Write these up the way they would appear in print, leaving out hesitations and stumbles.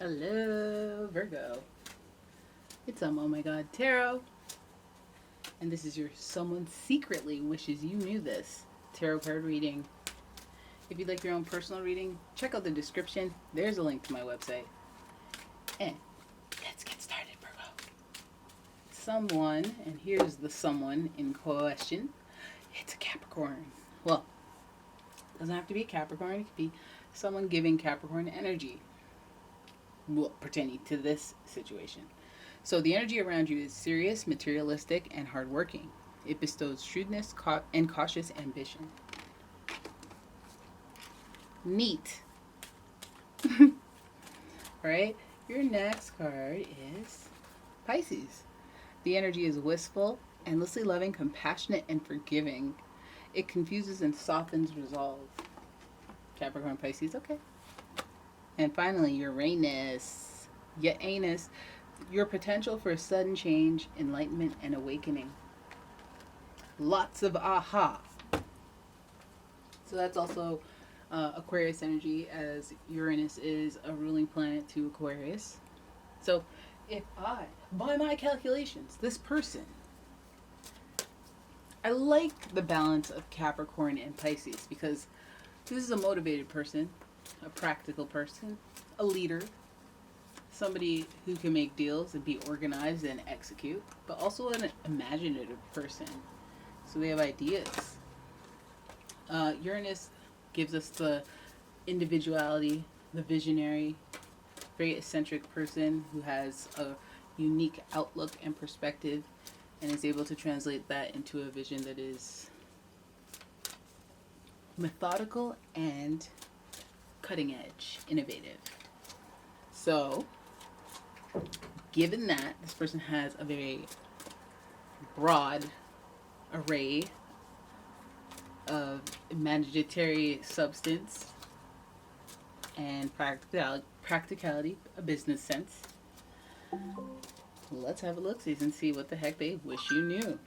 Hello, Virgo. It's Oh My God Tarot, and this is your Someone Secretly Wishes You Knew This tarot card reading. If you'd like your own personal reading, check out the description. There's a link to my website. And let's get started, Virgo. Someone, and here's the someone in question. It's a Capricorn. Well, it doesn't have to be a Capricorn. It could be someone giving Capricorn energy. Well, pertaining to this situation. So the energy around you is serious, materialistic, and hardworking. It bestows shrewdness and cautious ambition. Neat. Right? Your next card is Pisces. The energy is wistful, endlessly loving, compassionate, and forgiving. It confuses and softens resolve. Capricorn, Pisces, okay. And finally, Uranus. Uranus, your potential for sudden change, enlightenment, and awakening. Lots of aha. So that's also Aquarius energy, as Uranus is a ruling planet to Aquarius. So if by my calculations, this person, I like the balance of Capricorn and Pisces because this is a motivated person, a practical person, a leader, somebody who can make deals and be organized and execute, but also an imaginative person. So they have ideas. Uranus gives us the individuality, the visionary, very eccentric person who has a unique outlook and perspective and is able to translate that into a vision that is methodical and cutting edge, innovative. So, given that this person has a very broad array of imaginary substance and practicality, a business sense, let's have a look-see and see what the heck they wish you knew.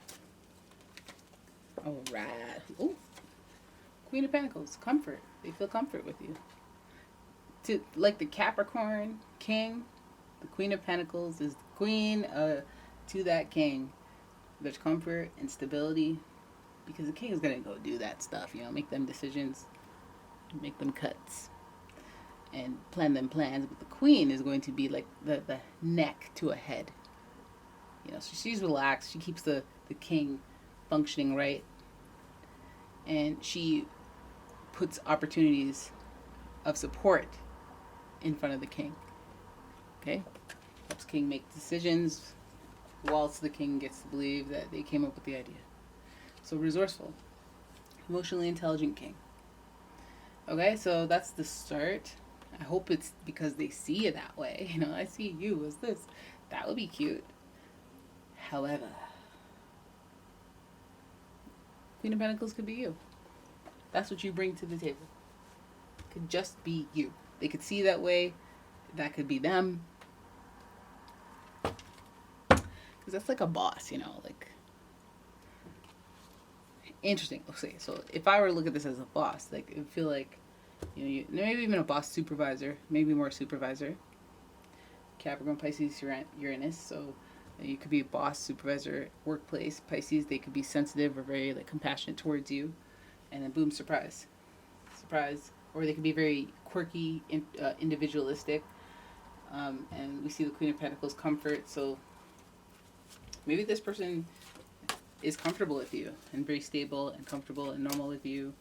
All right. Ooh. Queen of Pentacles, comfort. They feel comfort with you. Like the Capricorn king, the Queen of Pentacles is the queen to that king. There's comfort and stability because the king is going to go do that stuff, make them decisions, make them cuts, and plan them plans. But the queen is going to be like the neck to a head. So she's relaxed. She keeps the king functioning right. And she puts opportunities of support in front of the king. Okay? Helps king make decisions whilst the king gets to believe that they came up with the idea. So resourceful. Emotionally intelligent king. Okay, so that's the start. I hope it's because they see you that way. I see you as this. That would be cute. However, Queen of Pentacles could be you. That's what you bring to the table. It could just be you. They could see you that way. That could be them. Because that's like a boss, like... Interesting. Okay, so if I were to look at this as a boss, like, it would feel like, maybe even a boss supervisor, maybe more supervisor. Capricorn, Pisces, Uranus, so you could be a boss, supervisor, workplace. Pisces, they could be sensitive or very compassionate towards you, and then boom, surprise. Or they could be very quirky, individualistic, and we see the Queen of Pentacles, comfort. So maybe this person is comfortable with you and very stable and comfortable and normal with you.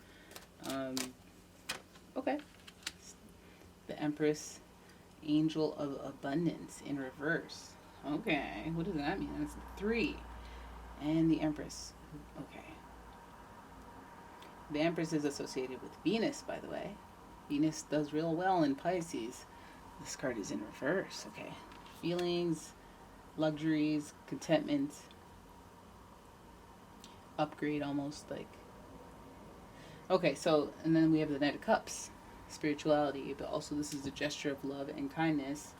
Okay. The Empress, Angel of Abundance in reverse. Okay, what does that mean? That's 3. And the Empress. Okay. The Empress is associated with Venus, by the way. Venus does real well in Pisces. This card is in reverse. Okay. Feelings, luxuries, contentment, upgrade almost, like. Okay, so, and then we have the Knight of Cups. Spirituality, but also this is a gesture of love and kindness.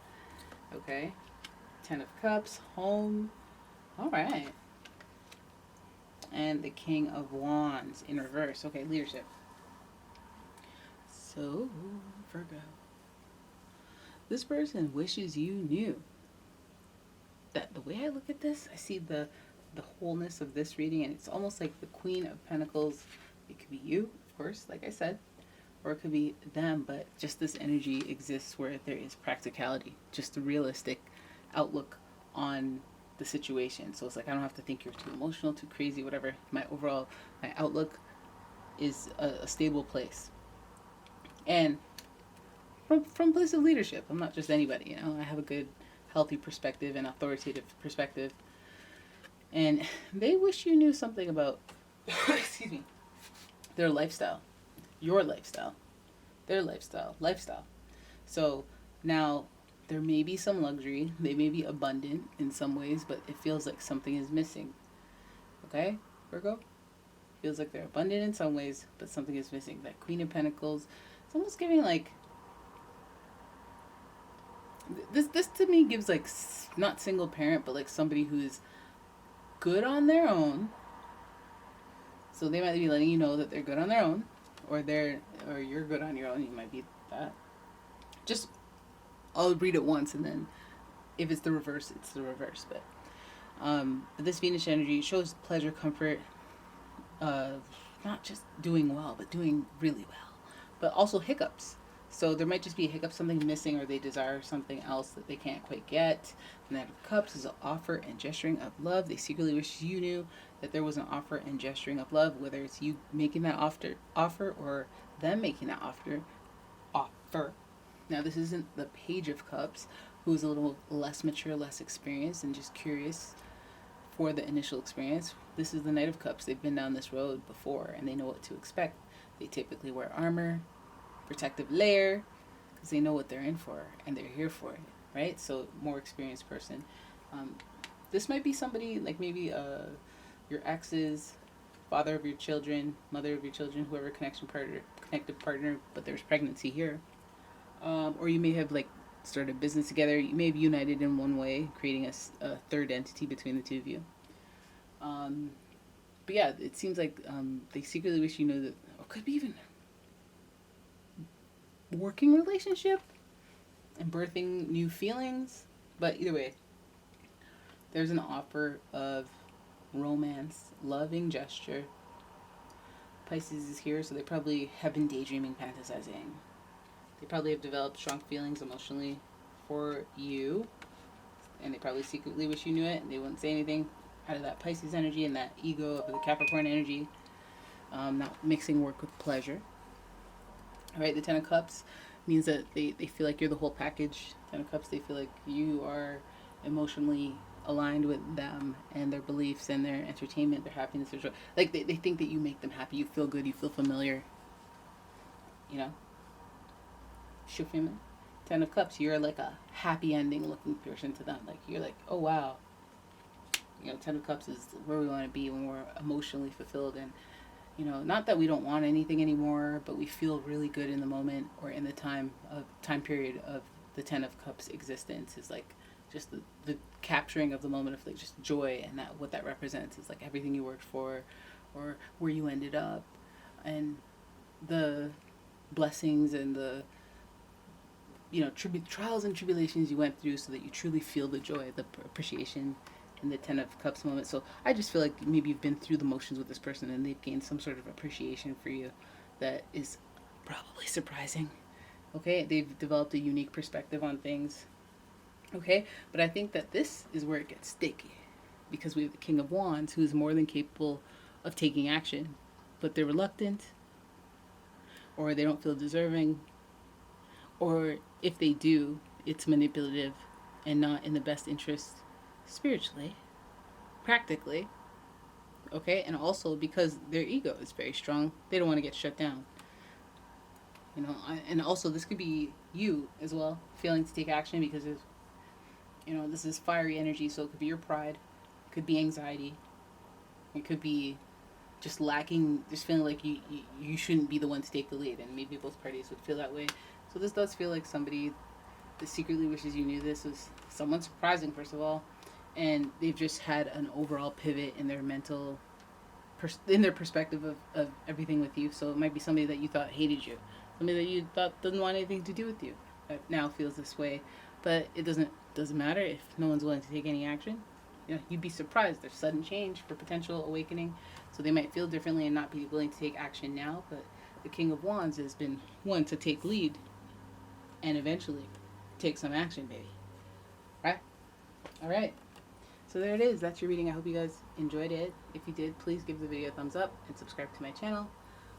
Okay. 10 of Cups, home. All right. And the King of Wands in reverse. Okay, leadership. So, Virgo. This person wishes you knew that. The way I look at this, I see the wholeness of this reading, and it's almost like the Queen of Pentacles. It could be you, of course, like I said, or it could be them, but just this energy exists where there is practicality, just a realistic outlook on the situation. So it's like I don't have to think you're too emotional, too crazy, whatever. My outlook is a stable place, and from place of leadership. I'm not just anybody, you know. I have a good, healthy perspective and authoritative perspective, and they wish you knew something about excuse me, their lifestyle, your lifestyle, their lifestyle. So now there may be some luxury, they may be abundant in some ways, but it feels like something is missing. Okay, Virgo? Feels like they're abundant in some ways, but something is missing. That Queen of Pentacles, it's almost giving like, this to me gives like, not single parent, but like somebody who is good on their own. So they might be letting you know that they're good on their own, or you're good on your own. You might be that. Just, I'll read it once, and then if it's the reverse, it's the reverse. But this Venus energy shows pleasure, comfort, not just doing well, but doing really well, but also hiccups. So there might just be a hiccup, something missing, or they desire something else that they can't quite get. And that of Cups is an offer and gesturing of love. They secretly wish you knew that there was an offer and gesturing of love, whether it's you making that offer or them making that offer. Now this isn't the Page of Cups, who's a little less mature, less experienced, and just curious for the initial experience. This is the Knight of Cups. They've been down this road before, and they know what to expect. They typically wear armor, protective layer, because they know what they're in for and they're here for it, right? So more experienced person. This might be somebody like maybe your ex's, father of your children, mother of your children, whoever connected partner, but there's pregnancy here. Or you may have like started a business together. You may have united in one way, creating a third entity between the two of you. But yeah, it seems like they secretly wish you knew that, or could be even working relationship and birthing new feelings. But either way, there's an offer of romance, loving gesture. Pisces is here, so they probably have been daydreaming, fantasizing. They probably have developed strong feelings emotionally for you, and they probably secretly wish you knew it, and they wouldn't say anything out of that Pisces energy and that ego of the Capricorn energy, not mixing work with pleasure. All right, the Ten of Cups means that they feel like you're the whole package. Ten of Cups, they feel like you are emotionally aligned with them and their beliefs and their entertainment, their happiness, their joy. Like they think that you make them happy. You feel good. You feel familiar. You know? Ten of Cups, you're like a happy ending looking person to them. Like you're like, oh wow. You know, Ten of Cups is where we want to be when we're emotionally fulfilled, and you know, not that we don't want anything anymore, but we feel really good in the moment or in the time period of the Ten of Cups existence is like just the capturing of the moment of like just joy, and that what that represents is like everything you worked for or where you ended up and the blessings and the trials and tribulations you went through so that you truly feel the joy, the appreciation in the Ten of Cups moment. So I just feel like maybe you've been through the motions with this person and they've gained some sort of appreciation for you that is probably surprising. Okay, they've developed a unique perspective on things. Okay, but I think that this is where it gets sticky because we have the King of Wands, who is more than capable of taking action, but they're reluctant, or they don't feel deserving, or if they do, it's manipulative and not in the best interest spiritually, practically. Okay, and also because their ego is very strong, they don't want to get shut down. You know, and also this could be you as well, failing to take action because of, this is fiery energy, so it could be your pride, it could be anxiety, it could be just lacking, just feeling like you shouldn't be the one to take the lead, and maybe both parties would feel that way. So this does feel like somebody that secretly wishes you knew this was someone surprising, first of all, and they've just had an overall pivot in their mental, in their perspective of everything with you. So it might be somebody that you thought hated you, somebody that you thought doesn't want anything to do with you, now feels this way, but it doesn't matter if no one's willing to take any action. You know, you'd be surprised. There's sudden change for potential awakening, so they might feel differently and not be willing to take action now. But the King of Wands has been one to take lead and eventually take some action, baby. Right? All right. So there it is. That's your reading. I hope you guys enjoyed it. If you did, please give the video a thumbs up and subscribe to my channel.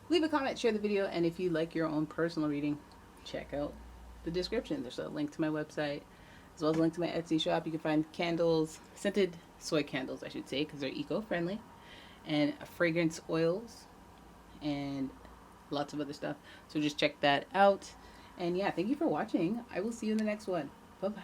Leave a comment, share the video, and if you'd like your own personal reading, check out the description. There's a link to my website, as well as a link to my Etsy shop. You can find candles, scented soy candles, I should say, because they're eco-friendly, and fragrance oils, and lots of other stuff. So just check that out. And yeah, thank you for watching. I will see you in the next one. Bye-bye.